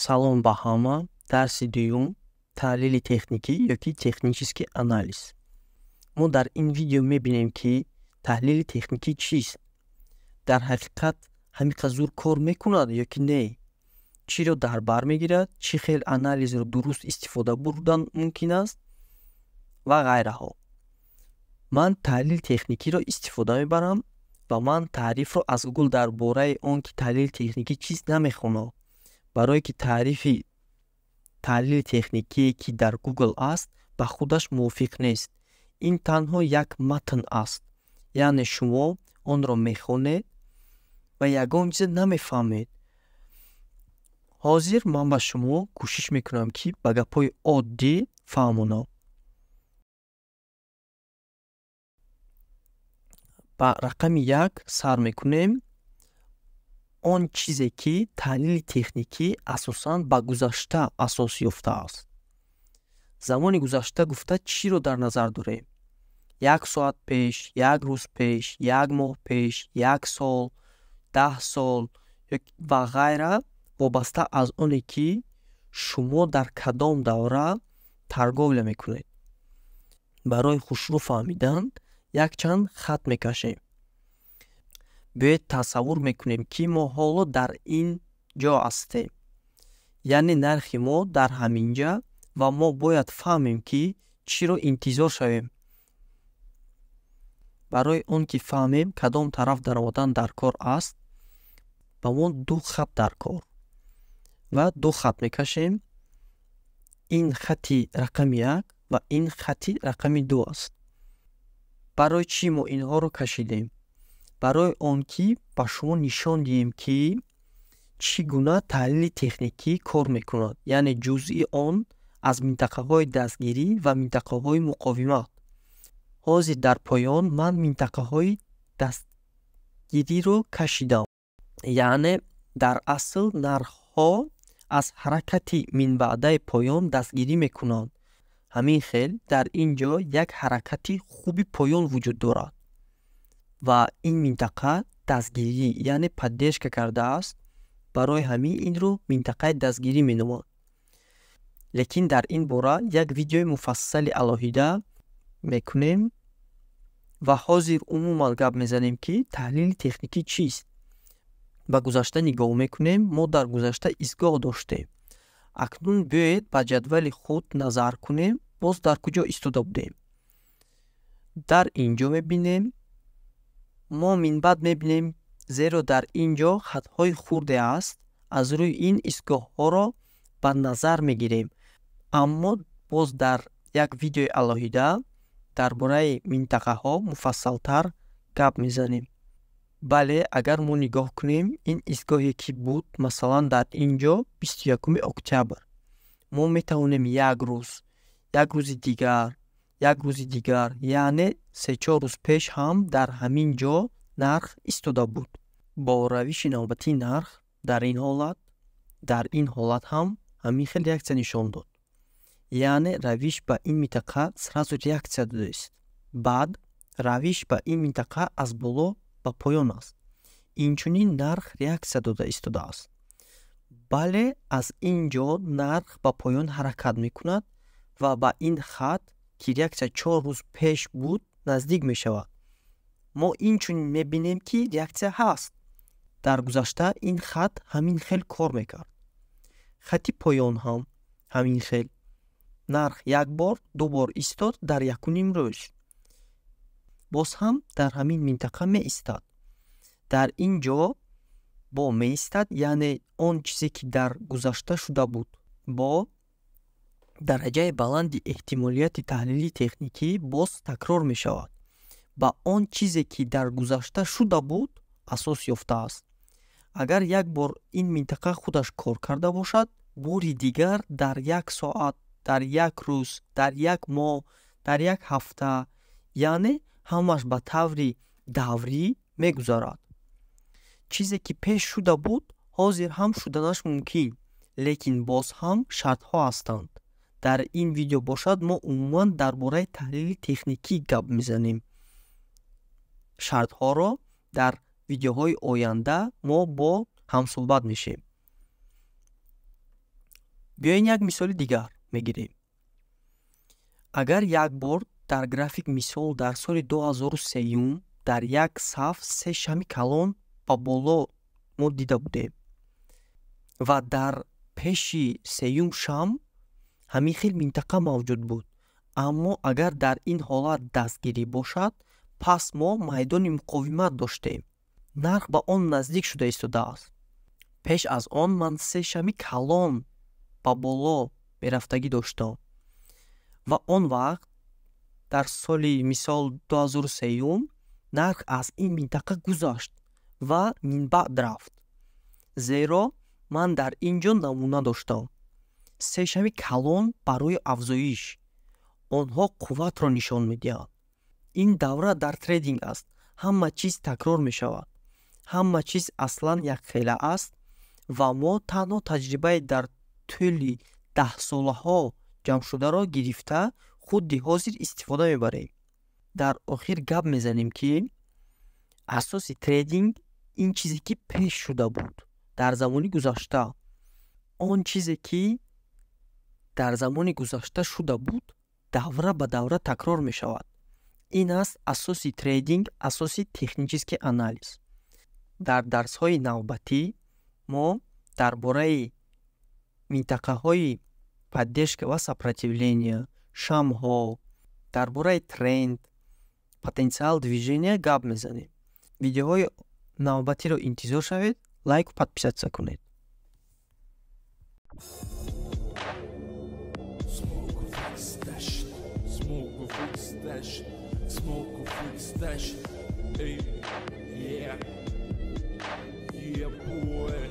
Салом ба ҳама. Дарси дуюм таҳлили техникӣ ёки технический анализ. Мо дар ин видео мебинем ки таҳлили техникӣ чист? Дар ҳақиқат ҳамин қадр зуд кор мекунад ёки не? Чиро дар бар мегирад? Чӣ хел анализро дуруст истифода бурдан мумкин аст? Ва ғайраҳо. Ман таҳлили техникиро истифода мебарам ва ман таърифро аз Google дар бораи он ки таҳлили техникӣ чист намехонам. Барое ки таърифи таҳлили техникие ки дар Google аст ба худаш мувофиқ нест. Ин танҳо як матн аст. Яъне шумо онро мехонед ва ягон чиз намефаҳмед. Ҳозир ман ба шумо кӯшиш мекунам ки ба гапҳои оддӣ фаҳмонам. Ба рақами 1 сар мекунем. Он чизе ки таҳлили техникӣ асосан ба гузашта асос ёфтааст. Замони гузашта гуфта чиро дар назар дорем? 1 соат пеш, 1 рӯз пеш, 1 моҳ пеш, 1 сол, 10 сол ва ғайра, вобаста аз оне ки шумо дар кадом давра тарговля мекунед. Барои хушрӯ фаҳмидан якчанд хат мекашем. Биёед тасаввур мекунем ки мо ҳоло дар ин ҷо ҳастем. Яъне нархи мо дар ҳамин ҷа ва мо бояд фаҳмем ки чиро интизор шавем. Барои он ки фаҳмем кадом тараф даромадан дар кор аст, ба мо 2 хат дар кор. Ва 2 хат мекашем. Ин хати рақами 1 ва ин хати рақами 2 аст. Барои чӣ мо инҳоро кашидем? Барои он ки ба шумо нишон диҳем ки чӣ гуна таҳлили техникӣ кор мекунад. Яъне ҷузъи он аз минтақаҳои дастгирӣ ва минтақаҳои муқовимат. Ҳозир дар поён ман минтақаҳои дастгириро кашидам. Яъне дар асл нархҳо аз ҳаракати минбаъдаи поён дастгирӣ мекунанд. Ҳамин хел дар ин ҷо як ҳаракати хуби поён вуҷуд дорад. Ва ин минтақа дастгирӣ яъне поддержка кардааст. Барои ҳамин инро минтақаи дастгирӣ меноманд. Лекин дар ин бора як видеои муфассали алоҳида мекунем ва ҳозир умуман гап мезанем ки таҳлили техникӣ чист. Ба гузашта нигоҳ мекунем. Мо дар гузашта истгоҳ доштем. Акнун биёед ба ҷадвали худ назар кунем. Боз дар куҷо истода будем? Дар ин ҷо мебинем. Мо минбаъд мебинем, зеро дар ин ҷо хатҳои хурде аст. Аз рӯи ин истгоҳҳоро ба назар мегирем. Аммо боз дар як видеои алоҳида дар бораи минтақаҳо муфассалтар гап мезанем. Бале, агар мо нигоҳ кунем, ин истгоҳе ки буд, масалан дар ин ҷо 21 октябр. Мо метавонем як рӯз, як рӯзи дигар, як рӯзи дигар, яъне 3-4 рӯз пеш ҳам дар ҳамин ҷо нарх истода буд. Бо равиши навбатии нарх дар ин ҳолат ҳам ҳамин хел реаксия нишон дод. Яъне равиш ба ин минтақа сразу реаксия додааст. Баъд равиш ба ин минтақа аз боло ба поён аст. Инчунин нарх реаксия дода истодааст. Бале, аз ин ҷо нарх ба поён ҳаракат мекунад ва ба ин хат ки реаксия 4 рӯз пеш буд наздик мешавад. Мо инчунин мебинем ки реаксия ҳаст. Дар гузашта ин хат ҳамин хел кор мекард. Хати поён ҳам ҳамин хел. Нарх як бор, 2 бор истод дар 1.5 рӯз. Боз ҳам дар ҳамин минтақа меистад. Дар ин ҷо бо меистад, яъне он чизе ки дар гузашта шуда буд бо дараҷаи баланди эҳтимолияти таҳлили техникӣ боз такрор мешавад. Ба он чизе ки дар гузашта шуда буд асос ёфтааст. Агар як бор ин минтақа худаш кор карда бошад, бори дигар дар 1 соат, дар 1 рӯз, дар 1 моҳ, дар 1 ҳафта, яъне ҳамаш ба таври даврӣ мегузарад. Чизе ки пеш шуда буд, ҳозир ҳам шуданаш мумкин, лекин боз ҳам шартҳо ҳастанд. Дар ин видео бошад, мо умуман дар бораи таҳлили техникӣ гап мезанем. Шартҳоро дар видеоҳои оянда мо бо ҳамсуҳбат мешем. биёед як мисоли дигар мегирем. Агар як бор дар график мисол дар соли 2003 дар як саф се шами калон ба боло мо дида будем ва дар пеши сеюм шам ҳамин хел минтақа мавҷуд буд. Аммо агар дар ин ҳолат дастгирӣ бошад, пас мо майдони муқовимат доштем. Нарх ба он наздик шуда истодааст. пеш аз он ман се шами калон ба боло мерафтагӣ доштам ва он вақт дар соли мисол 2003 нарх аз ин минтақа гузашт ва минбаъд рафт. Зеро ман дар ин ҷо намуна доштам. се шами калон барои афзоиш. онҳо қувватро нишон медиҳанд. ин давра дар трейдинг аст. ҳама чиз такрор мешавад. ҳама чиз аслан якхела аст ва мо танҳо таҷрибаи дар тӯли 10 солаҳо ҷамъшударо гирифта худди ҳозир истифода мебарем. дар охир гап мезанем ки асоси трейдинг ин чизе ки пеш шуда буд дар замони гузашта. он чизе ки дар замони гузашта шуда буд давра ба давра такрор мешавад. ин аст асоси трейдинг, асоси технический анализ. дар дарсҳои навбатӣ мо дар бораи минтақаҳои поддержка ва сопротивления, шамҳо, дар бораи тренд, потенсиал движения гап мезанем. видеоҳои навбатиро интизор шавед, лайку подписатсия кунед. Yeah, boy.